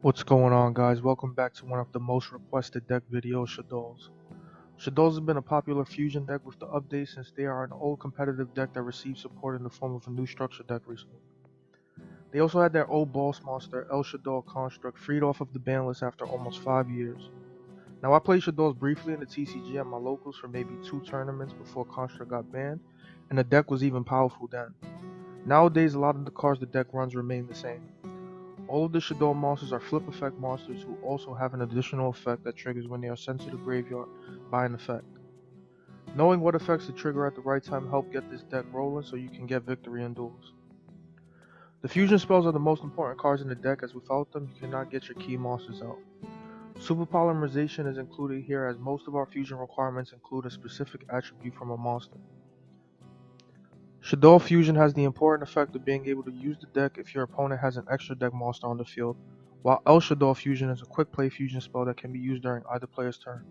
What's going on, guys? Welcome back to one of the most requested deck videos, Shaddolls. Shaddolls has been a popular fusion deck with the updates since they are an old competitive deck that received support in the form of a new structure deck recently. They also had their old boss monster, El Shaddol Construct, freed off of the ban list after almost 5 years. Now, I played Shaddolls briefly in the TCG at my locals for maybe 2 tournaments before Construct got banned, and the deck was even powerful then. Nowadays, a lot of the cards the deck runs remain the same. All of the Shadow monsters are flip effect monsters who also have an additional effect that triggers when they are sent to the graveyard by an effect. Knowing what effects to trigger at the right time help get this deck rolling so you can get victory in duels. The fusion spells are the most important cards in the deck as without them you cannot get your key monsters out. Super Polymerization is included here as most of our fusion requirements include a specific attribute from a monster. Shadow Fusion has the important effect of being able to use the deck if your opponent has an extra deck monster on the field, while El Shaddol Fusion is a quick play fusion spell that can be used during either player's turn.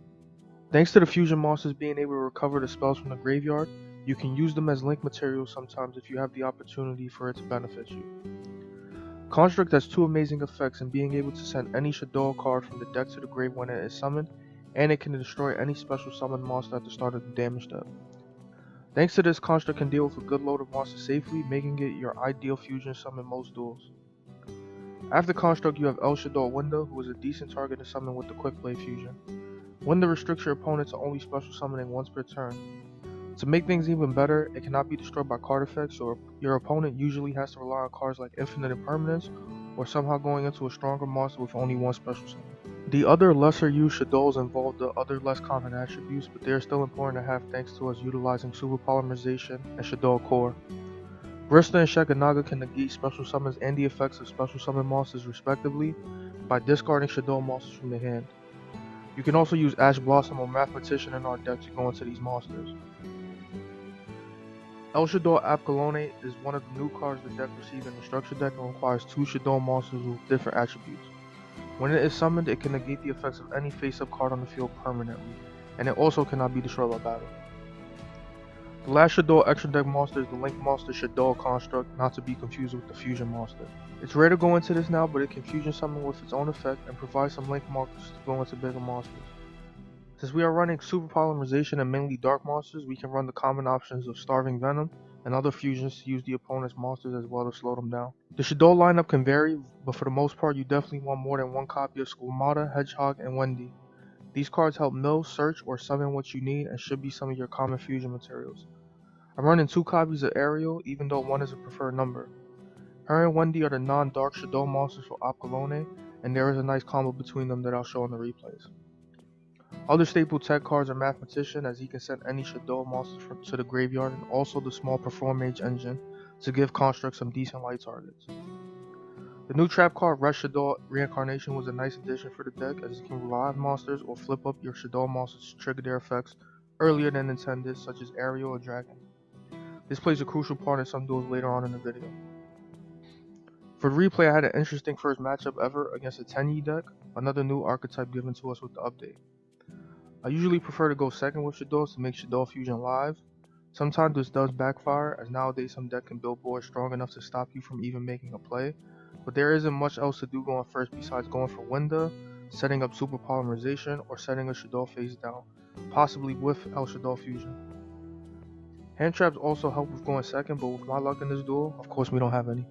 Thanks to the fusion monsters being able to recover the spells from the graveyard, you can use them as link materials sometimes if you have the opportunity for it to benefit you. Construct has two amazing effects in being able to send any Shadow card from the deck to the grave when it is summoned, and it can destroy any special summon monster at the start of the damage step. Thanks to this, Construct can deal with a good load of monsters safely, making it your ideal fusion sum in most duels. After Construct, you have El Shaddol Winda, who is a decent target to summon with the Quick Play fusion. Winda restricts your opponent to only special summoning once per turn. To make things even better, it cannot be destroyed by card effects, so your opponent usually has to rely on cards like Infinite Impermanence, or somehow going into a stronger monster with only one special summon. The other lesser used Shaddolls involve the other less common attributes, but they are still important to have thanks to us utilizing Super Polymerization and Shaddol Core. Brista and Shekanaga can negate special summons and the effects of special summon monsters respectively by discarding Shaddol monsters from the hand. You can also use Ash Blossom or Mathematician in our deck to go into these monsters. El Shaddol Apkalone is one of the new cards the deck received in the structure deck and requires 2 Shaddol monsters with different attributes. When it is summoned, it can negate the effects of any face-up card on the field permanently, and it also cannot be destroyed by battle. The last Shaddol extra deck monster is the Link monster Shaddol Construct, not to be confused with the Fusion monster. It's rare to go into this now, but it can fusion summon with its own effect and provide some Link markers to go into bigger monsters. Since we are running Super Polymerization and mainly Dark monsters, we can run the common options of Starving Venom and other fusions to use the opponent's monsters as well to slow them down. The Shaddol lineup can vary, but for the most part you definitely want more than one copy of Squamata, Hedgehog, and Wendy. These cards help mill, search, or summon what you need and should be some of your common fusion materials. I'm running 2 copies of Ariel, even though one is a preferred number. Her and Wendy are the non-Dark Shadow monsters for Apkalone, and there is a nice combo between them that I'll show in the replays. Other staple tech cards are Mathematician, as he can send any Shadow monsters to the graveyard, and also the small Perform Mage engine to give Construct some decent light targets. The new trap card Red Shadow Reincarnation was a nice addition for the deck, as it can revive monsters or flip up your Shadow monsters to trigger their effects earlier than intended, such as Ariel or Dragon. This plays a crucial part in some duels later on in the video. For the replay, I had an interesting first matchup ever against a Tenyi deck, another new archetype given to us with the update. I usually prefer to go second with Shaddolls to make Shaddol Fusion live. Sometimes this does backfire, as nowadays some deck can build boards strong enough to stop you from even making a play, but there isn't much else to do going first besides going for Winda, setting up Super Polymerization, or setting a Shaddol face down, possibly with El Shaddol Fusion. Hand traps also help with going second, but with my luck in this duel, of course we don't have any.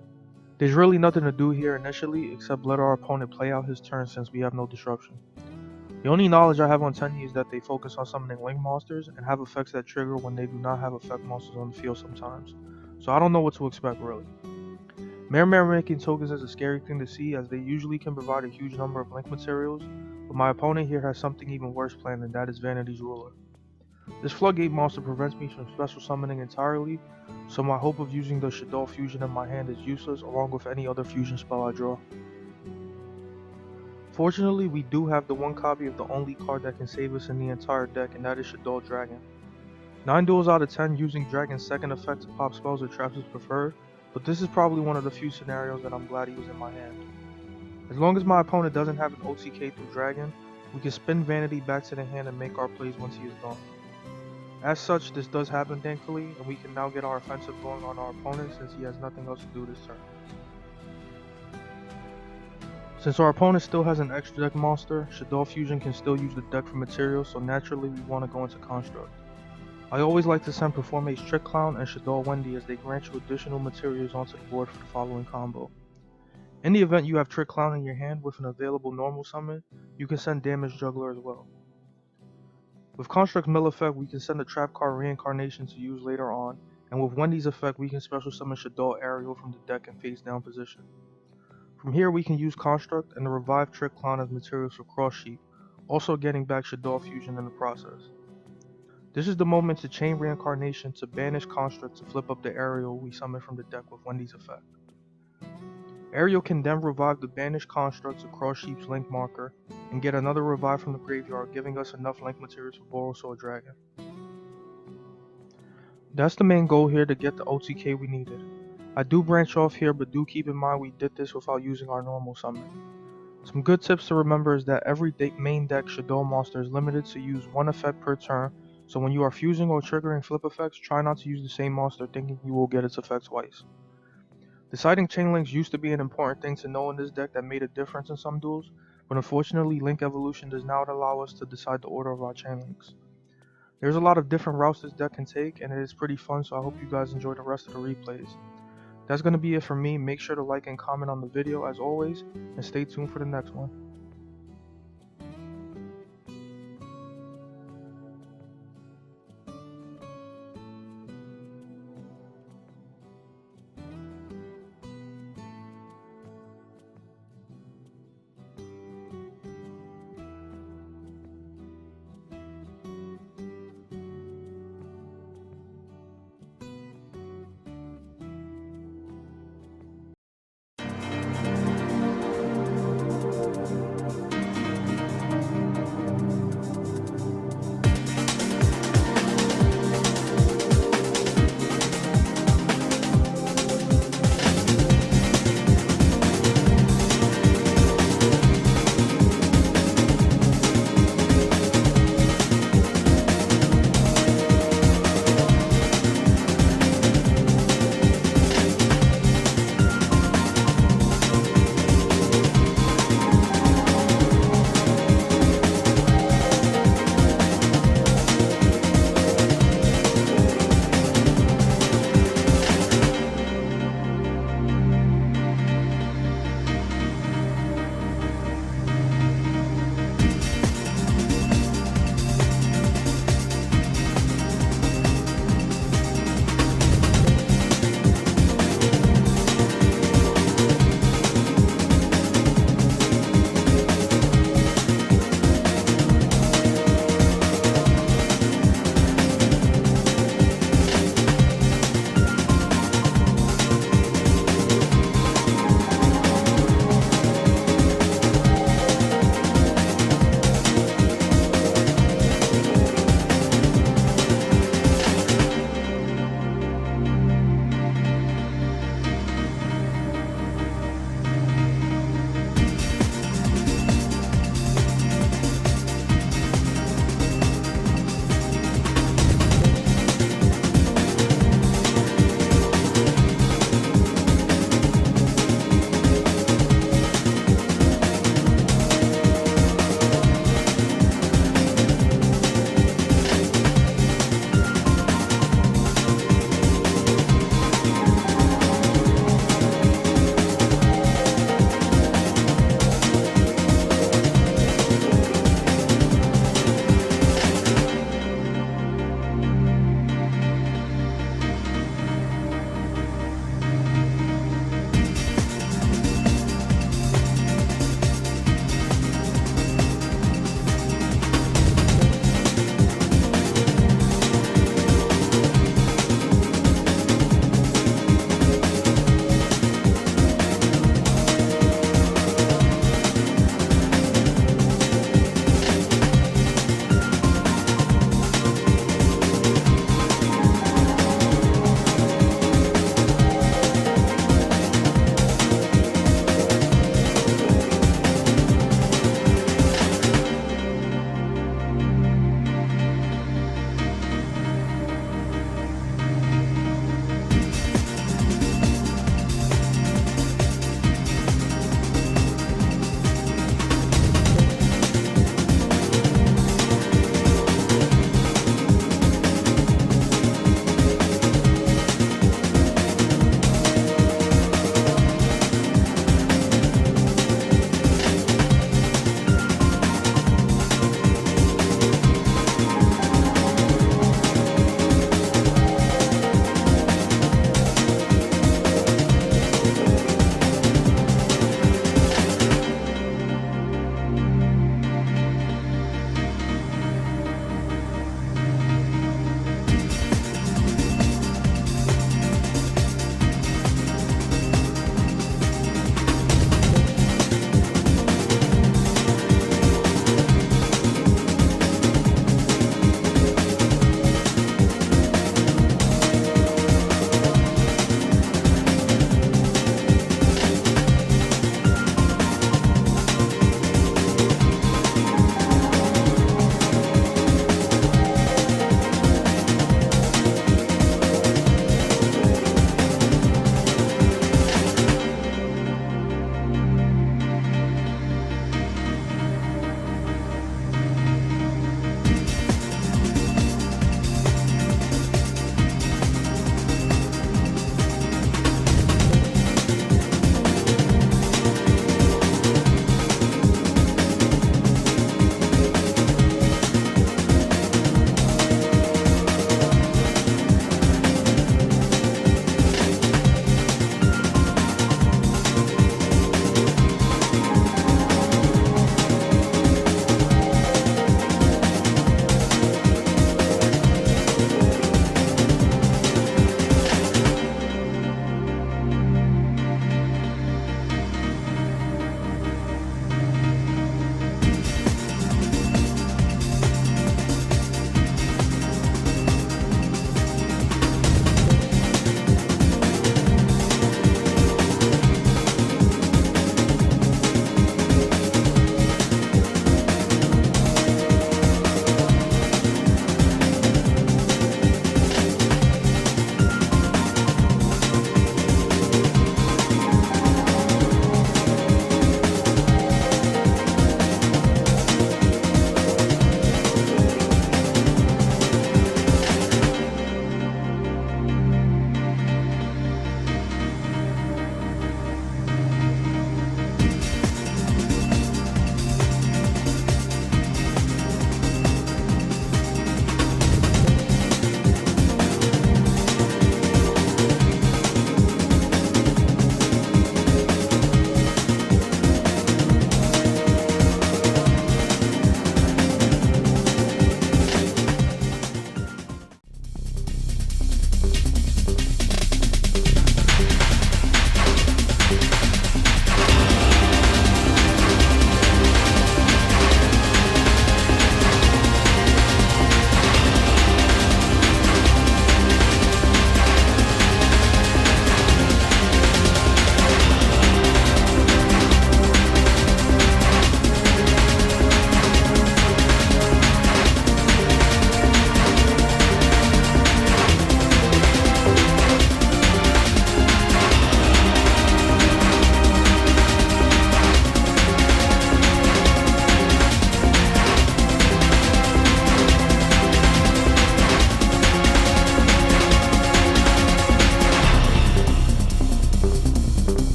There's really nothing to do here initially except let our opponent play out his turn since we have no disruption. The only knowledge I have on Tenyi is that they focus on summoning Link monsters and have effects that trigger when they do not have effect monsters on the field sometimes, so I don't know what to expect really. Mare making tokens is a scary thing to see as they usually can provide a huge number of Link materials, but my opponent here has something even worse planned, and that is Vanity's Ruler. This Floodgate monster prevents me from special summoning entirely, so my hope of using the Shaddol fusion in my hand is useless along with any other fusion spell I draw. Fortunately, we do have the one copy of the only card that can save us in the entire deck, and that is Shaddol Dragon. 9 duels out of 10 using Dragon's second effect to pop spells or traps is preferred, but this is probably one of the few scenarios that I'm glad he was in my hand. As long as my opponent doesn't have an OTK through Dragon, we can spin Vanity back to the hand and make our plays once he is gone. As such, this does happen thankfully, and we can now get our offensive going on our opponent since he has nothing else to do this turn. Since our opponent still has an extra deck monster, Shaddolls Fusion can still use the deck for materials, so naturally we want to go into Construct. I always like to send Perform Ace Trick Clown and Shaddolls Wendy as they grant you additional materials onto the board for the following combo. In the event you have Trick Clown in your hand with an available normal summon, you can send Damage Juggler as well. With Construct's mill effect, we can send the trap card Reincarnation to use later on, and with Wendy's effect, we can special summon Shaddolls Ariel from the deck in face down position. From here, we can use Construct and the revived Trick Clown as materials for Cross Sheep, also getting back Shaddolls Fusion in the process. This is the moment to chain Reincarnation to banish Construct to flip up the Ariel we summoned from the deck with Wendy's effect. Ariel can then revive the banished Construct to Cross Sheep's Link marker and get another revive from the graveyard, giving us enough Link materials for Borrelsword Dragon. That's the main goal here, to get the OTK we needed. I do branch off here, but do keep in mind we did this without using our normal summon. Some good tips to remember is that every main deck Shaddolls monster is limited to use one effect per turn, so when you are fusing or triggering flip effects, try not to use the same monster thinking you will get its effect twice. Deciding chain links used to be an important thing to know in this deck that made a difference in some duels, but unfortunately Link Evolution does not allow us to decide the order of our chain links. There's a lot of different routes this deck can take, and it is pretty fun, so I hope you guys enjoy the rest of the replays. That's going to be it for me. Make sure to like and comment on the video as always, and stay tuned for the next one.